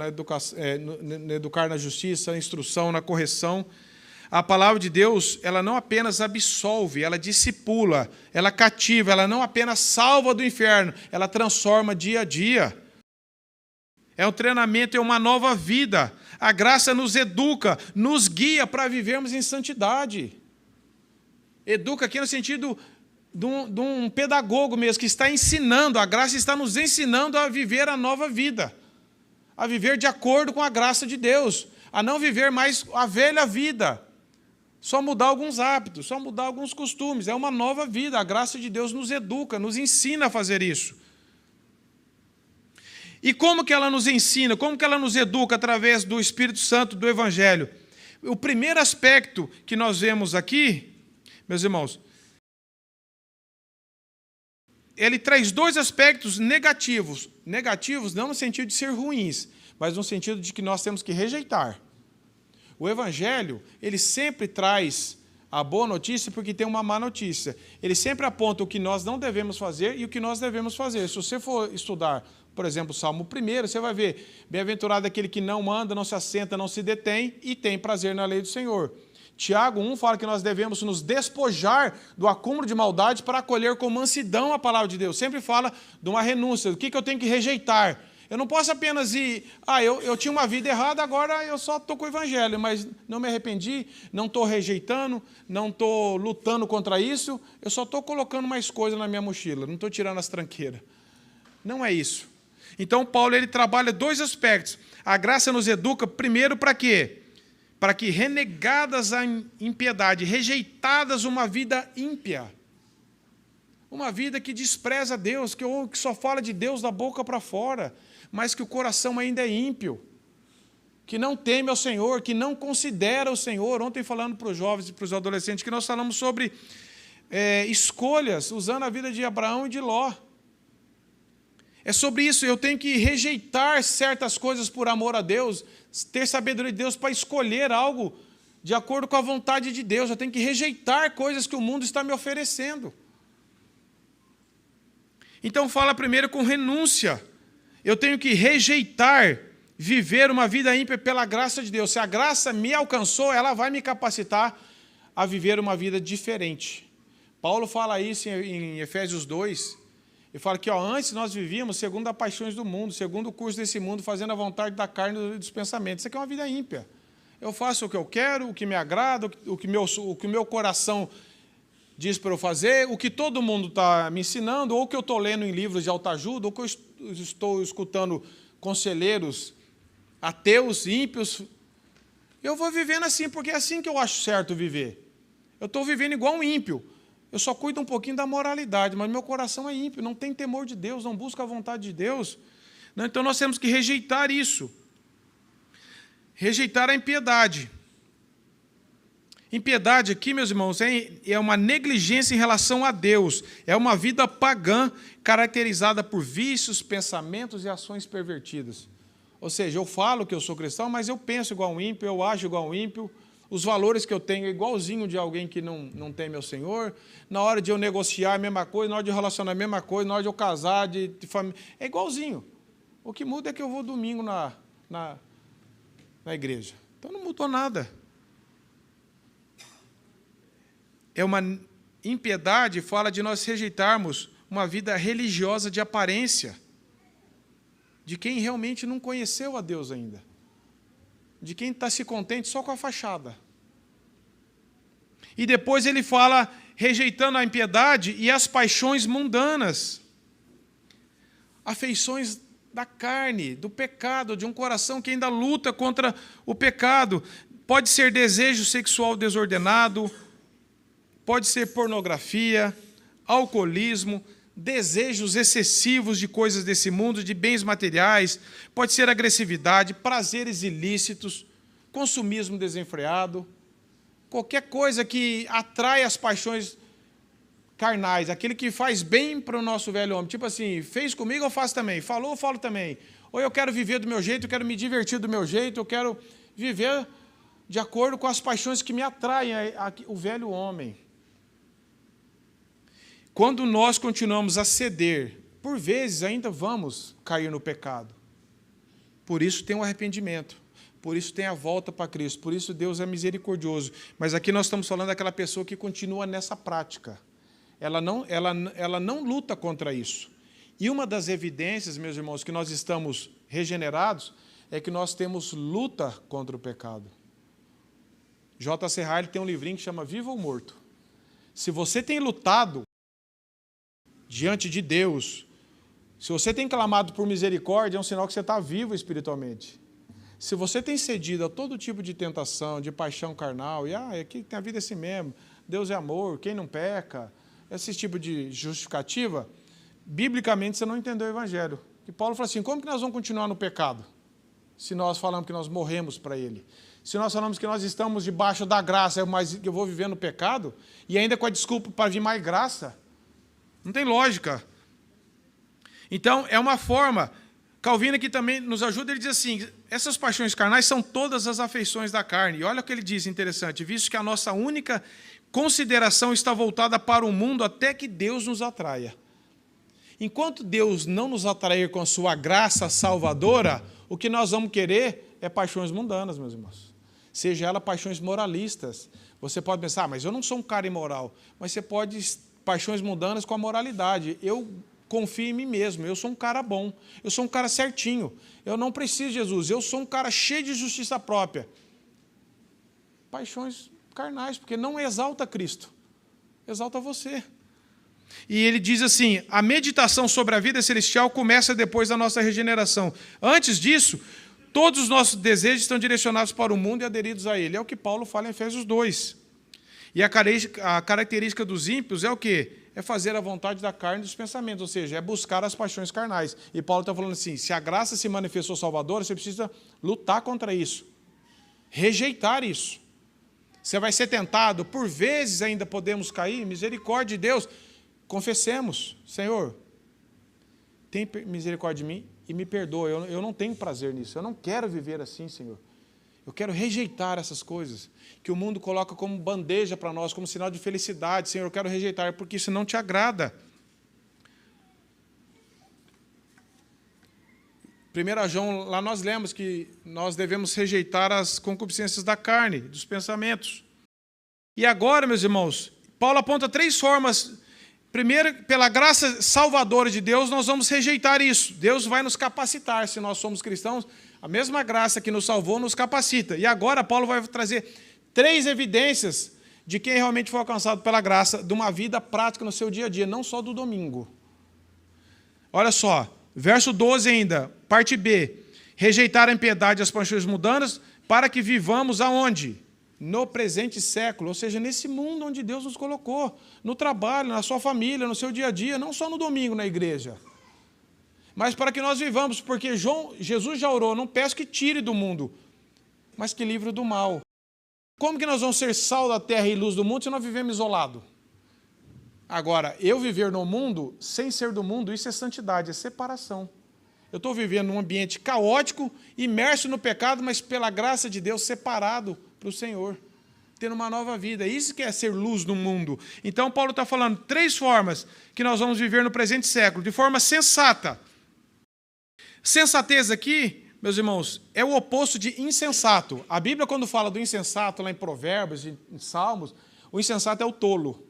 educar na justiça, na instrução, na correção. A palavra de Deus, ela não apenas absolve, ela discipula, ela cativa, ela não apenas salva do inferno, ela transforma dia a dia. É um treinamento, é uma nova vida. A graça nos educa, nos guia para vivermos em santidade. Educa aqui no sentido de um pedagogo mesmo, que está ensinando, a graça está nos ensinando a viver a nova vida, a viver de acordo com a graça de Deus, a não viver mais a velha vida, só mudar alguns hábitos, só mudar alguns costumes. É uma nova vida. A graça de Deus nos educa, nos ensina a fazer isso. E como que ela nos ensina? Como que ela nos educa? Através do Espírito Santo, do Evangelho. O primeiro aspecto que nós vemos aqui, meus irmãos, ele traz dois aspectos negativos. Negativos não no sentido de ser ruins, mas no sentido de que nós temos que rejeitar. O Evangelho, ele sempre traz a boa notícia porque tem uma má notícia. Ele sempre aponta o que nós não devemos fazer e o que nós devemos fazer. Se você for estudar, por exemplo, o Salmo 1, você vai ver, bem-aventurado aquele que não anda, não se assenta, não se detém e tem prazer na lei do Senhor. Tiago 1 fala que nós devemos nos despojar do acúmulo de maldade para acolher com mansidão a palavra de Deus. Sempre fala de uma renúncia, do que eu tenho que rejeitar. Eu não posso apenas ir, eu tinha uma vida errada, agora eu só estou com o evangelho, mas não me arrependi, não estou rejeitando, não estou lutando contra isso, eu só estou colocando mais coisa na minha mochila, não estou tirando as tranqueiras. Não é isso. Então, Paulo ele trabalha dois aspectos. A graça nos educa, primeiro, para quê? Para que, renegadas a impiedade, rejeitadas uma vida ímpia, uma vida que despreza Deus, que só fala de Deus da boca para fora, mas que o coração ainda é ímpio, que não teme ao Senhor, que não considera o Senhor. Ontem, falando para os jovens e para os adolescentes, que nós falamos sobre escolhas, usando a vida de Abraão e de Ló. É sobre isso, eu tenho que rejeitar certas coisas por amor a Deus, ter sabedoria de Deus para escolher algo de acordo com a vontade de Deus. Eu tenho que rejeitar coisas que o mundo está me oferecendo. Então fala primeiro com renúncia. Eu tenho que rejeitar, viver uma vida ímpia pela graça de Deus. Se a graça me alcançou, ela vai me capacitar a viver uma vida diferente. Paulo fala isso em Efésios 2. Ele fala que antes nós vivíamos segundo as paixões do mundo, segundo o curso desse mundo, fazendo a vontade da carne e dos pensamentos. Isso aqui é uma vida ímpia. Eu faço o que eu quero, o que me agrada, o que o meu coração diz para eu fazer, o que todo mundo está me ensinando, ou o que eu estou lendo em livros de autoajuda, ou que eu estou escutando conselheiros ateus, ímpios. Eu vou vivendo assim, porque é assim que eu acho certo viver. Eu estou vivendo igual um ímpio. Eu só cuido um pouquinho da moralidade, mas meu coração é ímpio, não tem temor de Deus, não busca a vontade de Deus. Então nós temos que rejeitar isso. Rejeitar a impiedade. Impiedade aqui, meus irmãos, é uma negligência em relação a Deus. É uma vida pagã, caracterizada por vícios, pensamentos e ações pervertidas. Ou seja, eu falo que eu sou cristão, mas eu penso igual um ímpio, eu ajo igual um ímpio. Os valores que eu tenho é igualzinho de alguém que não teme ao Senhor. Na hora de eu negociar, a mesma coisa. Na hora de eu relacionar, a mesma coisa. Na hora de eu casar, de família. É igualzinho. O que muda é que eu vou domingo na igreja. Então não mudou nada. É uma impiedade, fala de nós rejeitarmos uma vida religiosa de aparência, de quem realmente não conheceu a Deus ainda, de quem está se contente só com a fachada. E depois ele fala, rejeitando a impiedade e as paixões mundanas, afeições da carne, do pecado, de um coração que ainda luta contra o pecado. Pode ser desejo sexual desordenado, pode ser pornografia, alcoolismo, desejos excessivos de coisas desse mundo, de bens materiais, pode ser agressividade, prazeres ilícitos, consumismo desenfreado, qualquer coisa que atrai as paixões carnais, aquele que faz bem para o nosso velho homem, tipo assim, fez comigo, eu faço também, falou, eu falo também, ou eu quero viver do meu jeito, eu quero me divertir do meu jeito, eu quero viver de acordo com as paixões que me atraem, o velho homem. Quando nós continuamos a ceder, por vezes ainda vamos cair no pecado. Por isso tem o arrependimento, por isso tem a volta para Cristo, por isso Deus é misericordioso. Mas aqui nós estamos falando daquela pessoa que continua nessa prática. Ela não luta contra isso. E uma das evidências, meus irmãos, que nós estamos regenerados, é que nós temos luta contra o pecado. J.C. Ryle tem um livrinho que chama Vivo ou Morto. Se você tem lutado diante de Deus, se você tem clamado por misericórdia, é um sinal que você está vivo espiritualmente. Se você tem cedido a todo tipo de tentação, de paixão carnal, e aqui tem a vida assim mesmo, Deus é amor, quem não peca, esse tipo de justificativa, biblicamente você não entendeu o Evangelho. E Paulo fala assim, como que nós vamos continuar no pecado? Se nós falamos que nós morremos para ele. Se nós falamos que nós estamos debaixo da graça, mas eu vou viver no pecado, e ainda com a desculpa para vir mais graça, não tem lógica. Então, é uma forma. Calvino aqui também nos ajuda, ele diz assim, essas paixões carnais são todas as afeições da carne. E olha o que ele diz, interessante, visto que a nossa única consideração está voltada para o mundo até que Deus nos atraia. Enquanto Deus não nos atrair com a sua graça salvadora, o que nós vamos querer é paixões mundanas, meus irmãos. seja ela paixões moralistas. Você pode pensar, mas eu não sou um cara imoral. Mas você pode, paixões mundanas com a moralidade. Eu confio em mim mesmo, eu sou um cara bom, eu sou um cara certinho, eu não preciso de Jesus, eu sou um cara cheio de justiça própria. Paixões carnais, porque não exalta Cristo, exalta você. E ele diz assim, a meditação sobre a vida celestial começa depois da nossa regeneração. Antes disso, todos os nossos desejos estão direcionados para o mundo e aderidos a ele. É o que Paulo fala em Efésios 2. E a característica dos ímpios é o quê? É fazer a vontade da carne e dos pensamentos, ou seja, é buscar as paixões carnais. E Paulo está falando assim, se a graça se manifestou salvadora, você precisa lutar contra isso, rejeitar isso. Você vai ser tentado, por vezes ainda podemos cair, misericórdia de Deus. Confessemos, Senhor, tem misericórdia de mim e me perdoa, eu não tenho prazer nisso, eu não quero viver assim, Senhor. Eu quero rejeitar essas coisas que o mundo coloca como bandeja para nós, como sinal de felicidade. Senhor, eu quero rejeitar, porque isso não te agrada. 1 João, lá nós lemos que nós devemos rejeitar as concupiscências da carne, dos pensamentos. E agora, meus irmãos, Paulo aponta 3 formas. Primeiro, pela graça salvadora de Deus, nós vamos rejeitar isso. Deus vai nos capacitar, se nós somos cristãos. A mesma graça que nos salvou nos capacita. E agora Paulo vai trazer 3 evidências de quem realmente foi alcançado pela graça, de uma vida prática no seu dia a dia, não só do domingo. Olha só, verso 12 ainda, parte B. Rejeitar a impiedade e as paixões mundanas para que vivamos aonde? No presente século, ou seja, nesse mundo onde Deus nos colocou, no trabalho, na sua família, no seu dia a dia, não só no domingo na igreja. Mas para que nós vivamos, porque Jesus já orou, não peço que tire do mundo, mas que livre do mal. Como que nós vamos ser sal da terra e luz do mundo se nós vivemos isolados? Agora, eu viver no mundo, sem ser do mundo, isso é santidade, é separação. Eu estou vivendo num ambiente caótico, imerso no pecado, mas pela graça de Deus, separado para o Senhor, tendo uma nova vida. Isso que é ser luz no mundo. Então, Paulo está falando 3 formas que nós vamos viver no presente século, de forma sensata. Sensatez aqui, meus irmãos, é o oposto de insensato. A Bíblia, quando fala do insensato, lá em Provérbios, em Salmos, o insensato é o tolo.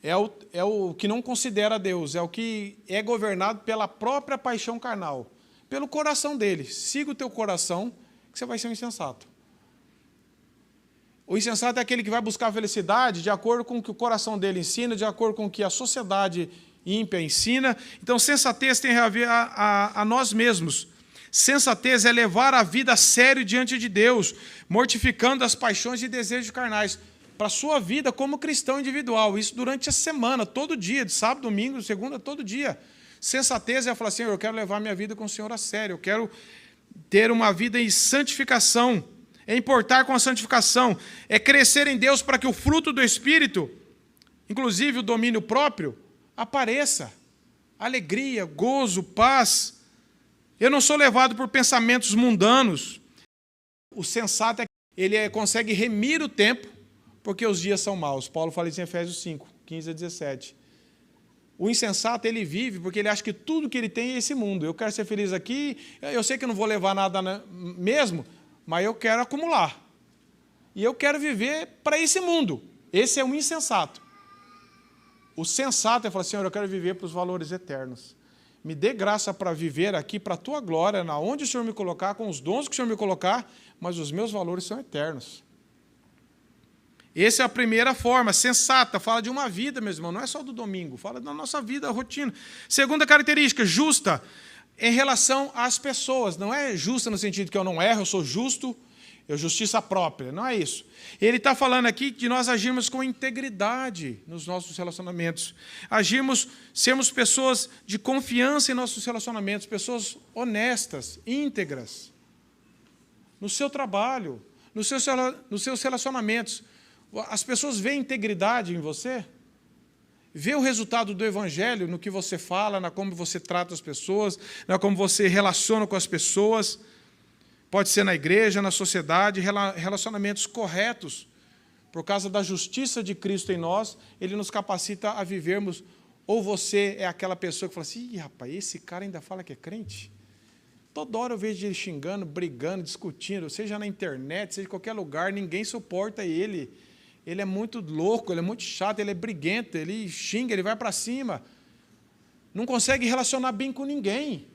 É o que não considera Deus, é o que é governado pela própria paixão carnal, pelo coração dele. Siga o teu coração, que você vai ser um insensato. O insensato é aquele que vai buscar a felicidade de acordo com o que o coração dele ensina, de acordo com o que a sociedade ímpia ensina. Então, sensatez tem a ver a nós mesmos. Sensatez é levar a vida a sério diante de Deus, mortificando as paixões e desejos carnais, para a sua vida como cristão individual. Isso durante a semana, todo dia, de sábado, domingo, segunda, todo dia. Sensatez é falar assim, eu quero levar minha vida com o Senhor a sério, eu quero ter uma vida em santificação. É importar com a santificação, é crescer em Deus para que o fruto do Espírito, inclusive o domínio próprio, apareça. Alegria, gozo, paz. Eu não sou levado por pensamentos mundanos. O sensato é que ele consegue remir o tempo, porque os dias são maus. Paulo fala isso em Efésios 5, 15 a 17. O insensato, ele vive porque ele acha que tudo que ele tem é esse mundo. Eu quero ser feliz aqui, eu sei que eu não vou levar nada mesmo, mas eu quero acumular. E eu quero viver para esse mundo. Esse é um insensato. O sensato é falar, Senhor, eu quero viver para os valores eternos. Me dê graça para viver aqui para a tua glória, na onde o Senhor me colocar, com os dons que o Senhor me colocar, mas os meus valores são eternos. Essa é a primeira forma, sensata, fala de uma vida, meu irmão, não é só do domingo, fala da nossa vida, a rotina. Segunda característica, justa, em relação às pessoas. Não é justa no sentido que eu não erro, eu sou justo, eu justiça própria, não é isso. Ele está falando aqui de nós agirmos com integridade nos nossos relacionamentos. Agirmos, sermos pessoas de confiança em nossos relacionamentos, pessoas honestas, íntegras, no seu trabalho, nos seus relacionamentos. As pessoas veem integridade em você? Vê o resultado do Evangelho no que você fala, na como você trata as pessoas, na como você relaciona com as pessoas. Pode ser na igreja, na sociedade, relacionamentos corretos. Por causa da justiça de Cristo em nós, Ele nos capacita a vivermos. Ou você é aquela pessoa que fala assim, ih, rapaz, esse cara ainda fala que é crente? Toda hora eu vejo ele xingando, brigando, discutindo, seja na internet, seja em qualquer lugar, ninguém suporta ele. Ele é muito louco, ele é muito chato, ele é briguento, ele xinga, ele vai para cima. Não consegue relacionar bem com ninguém.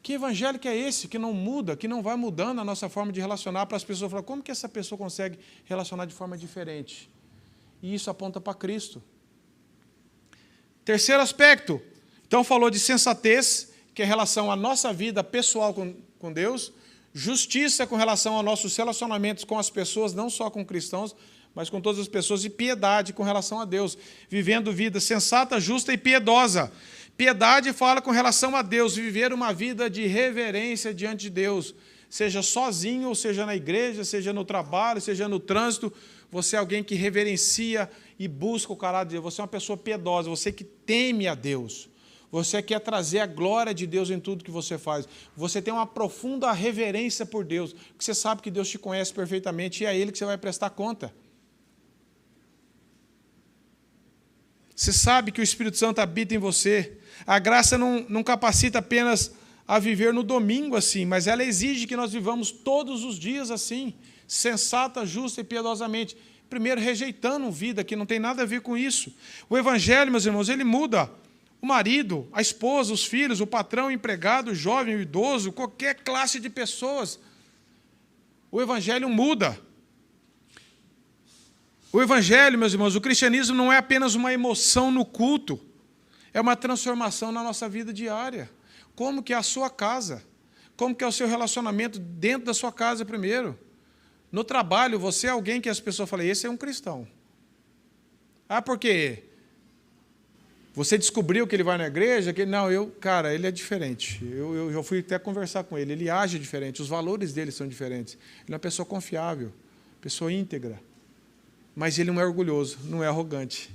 Que evangelho que é esse, que não muda, que não vai mudando a nossa forma de relacionar para as pessoas? Falar, como que essa pessoa consegue relacionar de forma diferente? E isso aponta para Cristo. Terceiro aspecto, então falou de sensatez, que é em relação à nossa vida pessoal com Deus, justiça com relação aos nossos relacionamentos com as pessoas, não só com cristãos, mas com todas as pessoas, e piedade com relação a Deus, vivendo vida sensata, justa e piedosa. Piedade fala com relação a Deus, viver uma vida de reverência diante de Deus, seja sozinho, ou seja na igreja, seja no trabalho, seja no trânsito, você é alguém que reverencia e busca o caráter de Deus, você é uma pessoa piedosa, você que teme a Deus. Você quer trazer a glória de Deus em tudo que você faz. Você tem uma profunda reverência por Deus, porque você sabe que Deus te conhece perfeitamente e é a Ele que você vai prestar conta. Você sabe que o Espírito Santo habita em você. A graça não capacita apenas a viver no domingo assim, mas ela exige que nós vivamos todos os dias assim, sensata, justa e piedosamente. Primeiro, rejeitando vida que não tem nada a ver com isso. O Evangelho, meus irmãos, ele muda o marido, a esposa, os filhos, o patrão, o empregado, o jovem, o idoso, qualquer classe de pessoas. O Evangelho muda. O Evangelho, meus irmãos, o cristianismo não é apenas uma emoção no culto, é uma transformação na nossa vida diária. Como que é a sua casa? Como que é o seu relacionamento dentro da sua casa primeiro? No trabalho, você é alguém que as pessoas falam, esse é um cristão. Ah, por quê? Você descobriu que ele vai na igreja? Que não, cara, ele é diferente. Eu fui até conversar com ele. Ele age diferente, os valores dele são diferentes. Ele é uma pessoa confiável, pessoa íntegra. Mas ele não é orgulhoso, não é arrogante.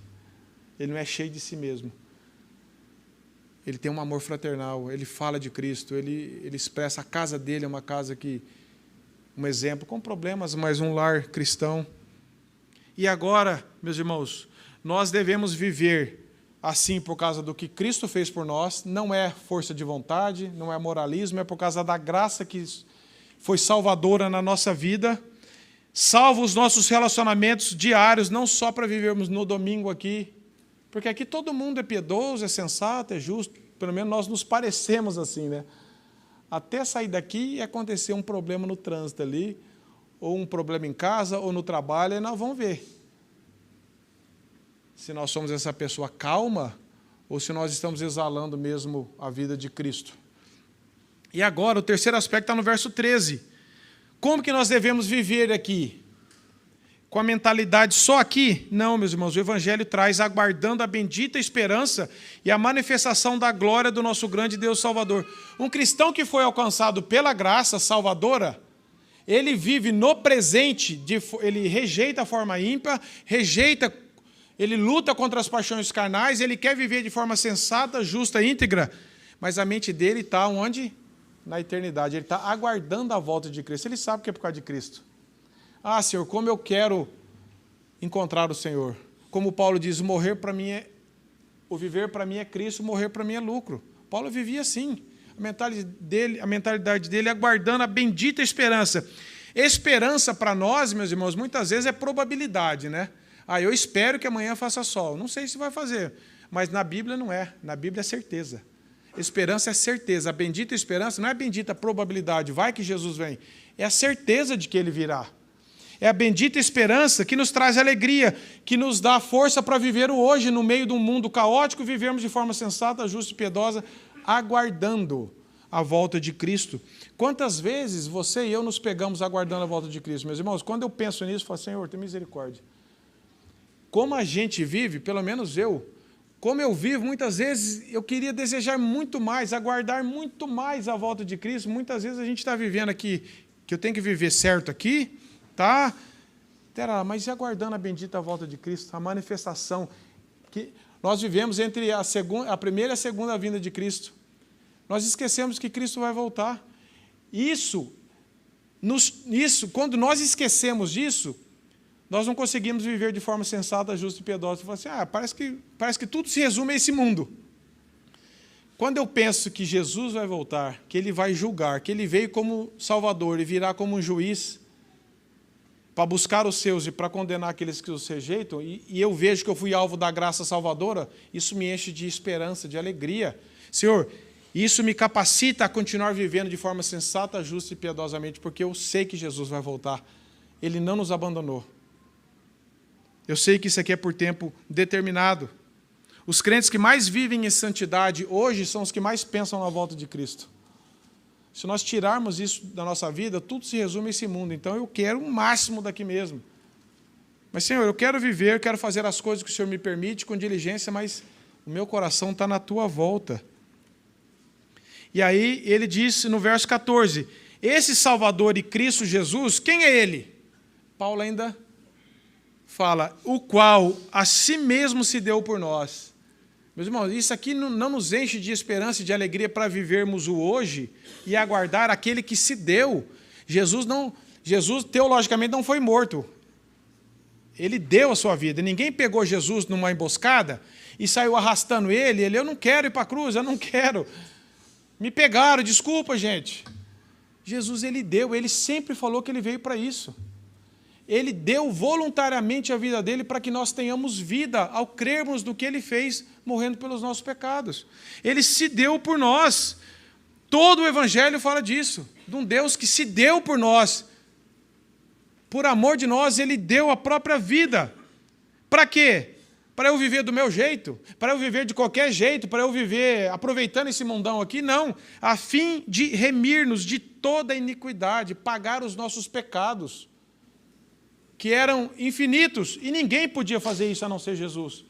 Ele não é cheio de si mesmo. Ele tem um amor fraternal, ele fala de Cristo, ele expressa, a casa dele é uma casa que, um exemplo, com problemas, mas um lar cristão. E agora, meus irmãos, nós devemos viver assim por causa do que Cristo fez por nós, não é força de vontade, não é moralismo, é por causa da graça que foi salvadora na nossa vida, salva os nossos relacionamentos diários, não só para vivermos no domingo aqui, porque aqui todo mundo é piedoso, é sensato, é justo, pelo menos nós nos parecemos assim, né? Até sair daqui e acontecer um problema no trânsito ali, ou um problema em casa, ou no trabalho, aí nós vamos ver se nós somos essa pessoa calma ou se nós estamos exalando mesmo a vida de Cristo. E agora, o terceiro aspecto está no verso 13. Como que nós devemos viver aqui? Com a mentalidade só aqui? Não, meus irmãos, o Evangelho traz aguardando a bendita esperança e a manifestação da glória do nosso grande Deus Salvador. Um cristão que foi alcançado pela graça salvadora, ele vive no presente, ele rejeita a forma ímpar, ele luta contra as paixões carnais, ele quer viver de forma sensata, justa, íntegra, mas a mente dele está onde? Na eternidade. Ele está aguardando a volta de Cristo. Ele sabe que é por causa de Cristo. Ah, Senhor, como eu quero encontrar o Senhor. Como Paulo diz, o viver para mim é Cristo, morrer para mim é lucro. Paulo vivia assim. A mentalidade dele aguardando a bendita esperança. Esperança para nós, meus irmãos, muitas vezes é probabilidade, né? Ah, eu espero que amanhã faça sol. Não sei se vai fazer, mas na Bíblia não é. Na Bíblia é certeza. Esperança é certeza. A bendita esperança não é a bendita probabilidade, vai que Jesus vem. É a certeza de que Ele virá. É a bendita esperança que nos traz alegria, que nos dá força para viver o hoje, no meio de um mundo caótico, vivermos de forma sensata, justa e piedosa, aguardando a volta de Cristo. Quantas vezes você e eu nos pegamos aguardando a volta de Cristo, meus irmãos? Quando eu penso nisso, eu falo, Senhor, tem misericórdia. Como a gente vive, pelo menos eu, como eu vivo, muitas vezes eu queria desejar muito mais, aguardar muito mais a volta de Cristo. Muitas vezes a gente está vivendo aqui, que eu tenho que viver certo aqui, tá? Mas e aguardando a bendita volta de Cristo, a manifestação, que nós vivemos entre a primeira e a segunda vinda de Cristo. Nós esquecemos que Cristo vai voltar. Quando nós esquecemos disso, nós não conseguimos viver de forma sensata, justa e piedosa. Você fala assim, parece que tudo se resume a esse mundo. Quando eu penso que Jesus vai voltar, que ele vai julgar, que ele veio como Salvador e virá como um juiz para buscar os seus e para condenar aqueles que os rejeitam, e eu vejo que eu fui alvo da graça salvadora, isso me enche de esperança, de alegria. Senhor, isso me capacita a continuar vivendo de forma sensata, justa e piedosamente, porque eu sei que Jesus vai voltar. Ele não nos abandonou. Eu sei que isso aqui é por tempo determinado. Os crentes que mais vivem em santidade hoje são os que mais pensam na volta de Cristo. Se nós tirarmos isso da nossa vida, tudo se resume a esse mundo. Então eu quero o máximo daqui mesmo. Mas, Senhor, eu quero viver, eu quero fazer as coisas que o Senhor me permite com diligência, mas o meu coração está na tua volta. E aí ele diz no verso 14, esse Salvador e Cristo Jesus, quem é ele? Paulo ainda fala, o qual a si mesmo se deu por nós. Meus irmãos, isso aqui não nos enche de esperança e de alegria para vivermos o hoje e aguardar aquele que se deu. Jesus teologicamente não foi morto. Ele deu a sua vida. Ninguém pegou Jesus numa emboscada e saiu arrastando ele. Eu não quero ir para a cruz, eu não quero. Me pegaram, desculpa, gente. Jesus, ele deu, ele sempre falou que ele veio para isso. Ele deu voluntariamente a vida dele para que nós tenhamos vida ao crermos no que ele fez, morrendo pelos nossos pecados. Ele se deu por nós. Todo o Evangelho fala disso, de um Deus que se deu por nós. Por amor de nós, ele deu a própria vida. Para quê? Para eu viver do meu jeito? Para eu viver de qualquer jeito? Para eu viver aproveitando esse mundão aqui? Não. A fim de remir-nos de toda iniquidade, pagar os nossos pecados, que eram infinitos, e ninguém podia fazer isso a não ser Jesus.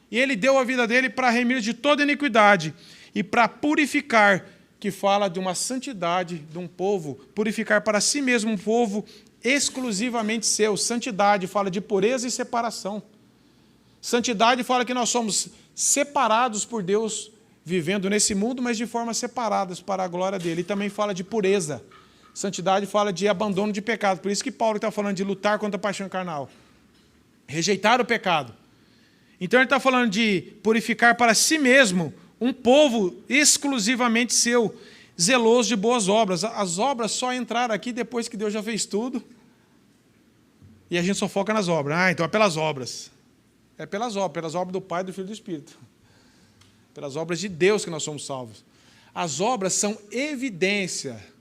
E ele deu a vida dele para remir de toda iniquidade e para purificar, que fala de uma santidade de um povo, purificar para si mesmo um povo exclusivamente seu. Santidade fala de pureza e separação. Santidade fala que nós somos separados por Deus, vivendo nesse mundo, mas de forma separadas para a glória dele. E também fala de pureza. Santidade fala de abandono de pecado. Por isso que Paulo está falando de lutar contra a paixão carnal. Rejeitar o pecado. Então ele está falando de purificar para si mesmo um povo exclusivamente seu, zeloso de boas obras. As obras só entraram aqui depois que Deus já fez tudo. E a gente só foca nas obras. Então é pelas obras. É pelas obras do Pai, do Filho e do Espírito. Pelas obras de Deus que nós somos salvos. As obras são evidência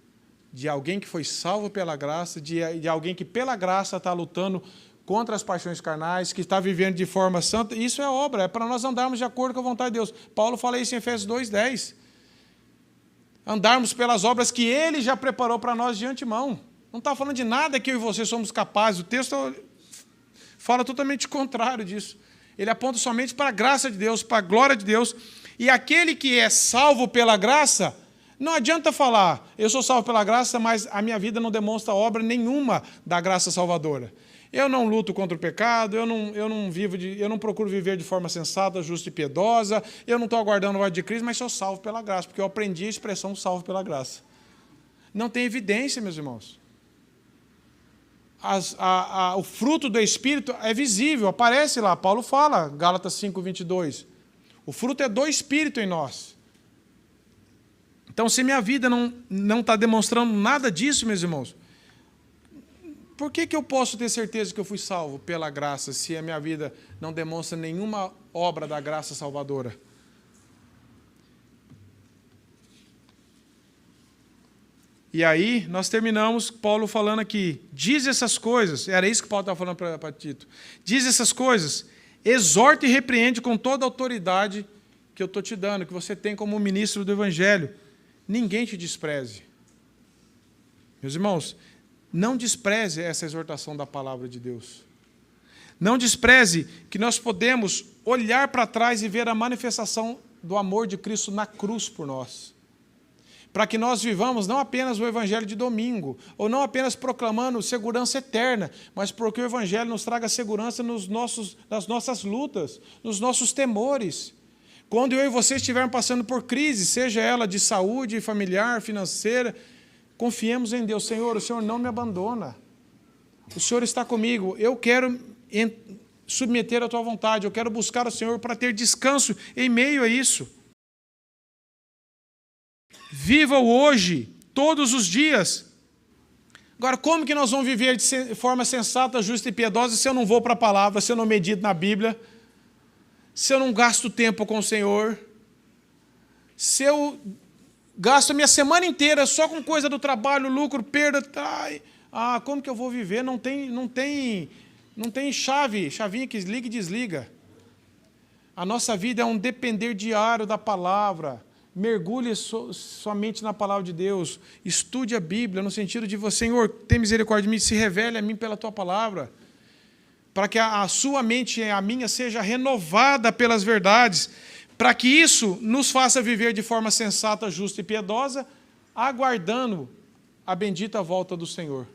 de alguém que foi salvo pela graça, de alguém que pela graça está lutando contra as paixões carnais, que está vivendo de forma santa. Isso é obra, é para nós andarmos de acordo com a vontade de Deus. Paulo fala isso em Efésios 2:10. Andarmos pelas obras que ele já preparou para nós de antemão. Não está falando de nada que eu e você somos capazes. O texto fala totalmente contrário disso. Ele aponta somente para a graça de Deus, para a glória de Deus. E aquele que é salvo pela graça, não adianta falar, eu sou salvo pela graça, mas a minha vida não demonstra obra nenhuma da graça salvadora. Eu não luto contra o pecado, eu não procuro viver de forma sensata, justa e piedosa, eu não estou aguardando o ódio de Cristo, mas sou salvo pela graça, porque eu aprendi a expressão salvo pela graça. Não tem evidência, meus irmãos. O fruto do Espírito é visível, aparece lá, Paulo fala, Gálatas 5:22. O fruto é do Espírito em nós. Então, se minha vida não está demonstrando nada disso, meus irmãos, por que eu posso ter certeza que eu fui salvo pela graça, se a minha vida não demonstra nenhuma obra da graça salvadora? E aí, nós terminamos Paulo falando aqui, diz essas coisas, era isso que Paulo estava falando para Tito, diz essas coisas, exorta e repreende com toda a autoridade que eu estou te dando, que você tem como ministro do Evangelho. Ninguém te despreze. Meus irmãos, não despreze essa exortação da palavra de Deus. Não despreze que nós podemos olhar para trás e ver a manifestação do amor de Cristo na cruz por nós. Para que nós vivamos não apenas o Evangelho de domingo, ou não apenas proclamando segurança eterna, mas porque o Evangelho nos traga segurança nas nossas lutas, nos nossos temores. Quando eu e você estivermos passando por crise, seja ela de saúde, familiar, financeira, confiemos em Deus. Senhor, o Senhor não me abandona. O Senhor está comigo. Eu quero submeter à tua vontade. Eu quero buscar o Senhor para ter descanso em meio a isso. Viva o hoje, todos os dias. Agora, como que nós vamos viver de forma sensata, justa e piedosa se eu não vou para a palavra, se eu não medito na Bíblia, se eu não gasto tempo com o Senhor, se eu gasto a minha semana inteira só com coisa do trabalho, lucro, perda, como que eu vou viver? Não tem chavinha que liga e desliga. A nossa vida é um depender diário da palavra. Mergulhe somente na palavra de Deus. Estude a Bíblia no sentido de você, Senhor, tem misericórdia de mim, se revele a mim pela tua palavra. Para que a sua mente e a minha seja renovada pelas verdades. Para que isso nos faça viver de forma sensata, justa e piedosa, aguardando a bendita volta do Senhor.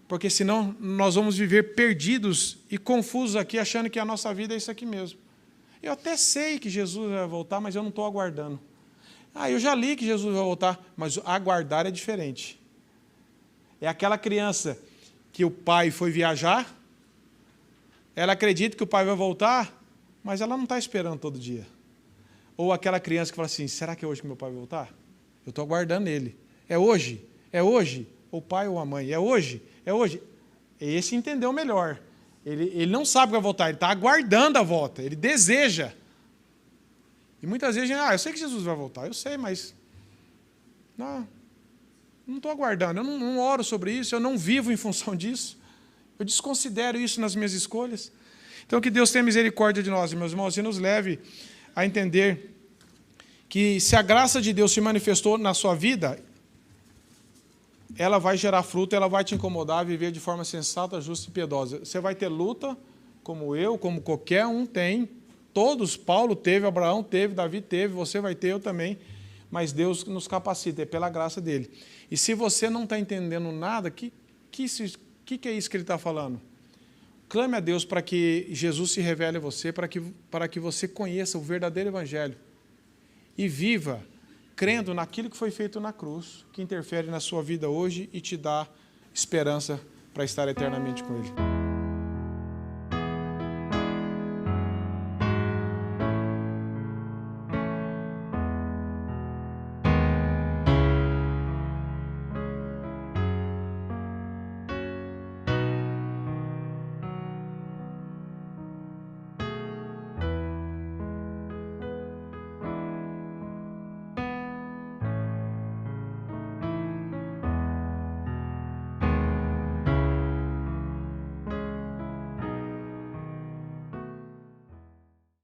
Porque senão nós vamos viver perdidos e confusos aqui, achando que a nossa vida é isso aqui mesmo. Eu até sei que Jesus vai voltar, mas eu não estou aguardando. Eu já li que Jesus vai voltar, mas aguardar é diferente. É aquela criança que o pai foi viajar, ela acredita que o pai vai voltar, mas ela não está esperando todo dia. Ou aquela criança que fala assim, será que é hoje que meu pai vai voltar? Eu estou aguardando ele. É hoje? É hoje? O pai ou a mãe? É hoje? É hoje? Esse entendeu melhor. Ele não sabe que vai voltar, ele está aguardando a volta, ele deseja. E muitas vezes, eu sei que Jesus vai voltar, eu sei, mas não estou aguardando, eu não oro sobre isso, eu não vivo em função disso, eu desconsidero isso nas minhas escolhas. Então, que Deus tenha misericórdia de nós, meus irmãos, e nos leve a entender que se a graça de Deus se manifestou na sua vida, ela vai gerar fruto, ela vai te incomodar a viver de forma sensata, justa e piedosa. Você vai ter luta, como eu, como qualquer um tem. Todos, Paulo teve, Abraão teve, Davi teve, você vai ter, eu também. Mas Deus nos capacita, é pela graça dele. E se você não está entendendo nada, o que é isso que ele está falando? Clame a Deus para que Jesus se revele a você, para que você conheça o verdadeiro Evangelho. E viva crendo naquilo que foi feito na cruz, que interfere na sua vida hoje e te dá esperança para estar eternamente com Ele.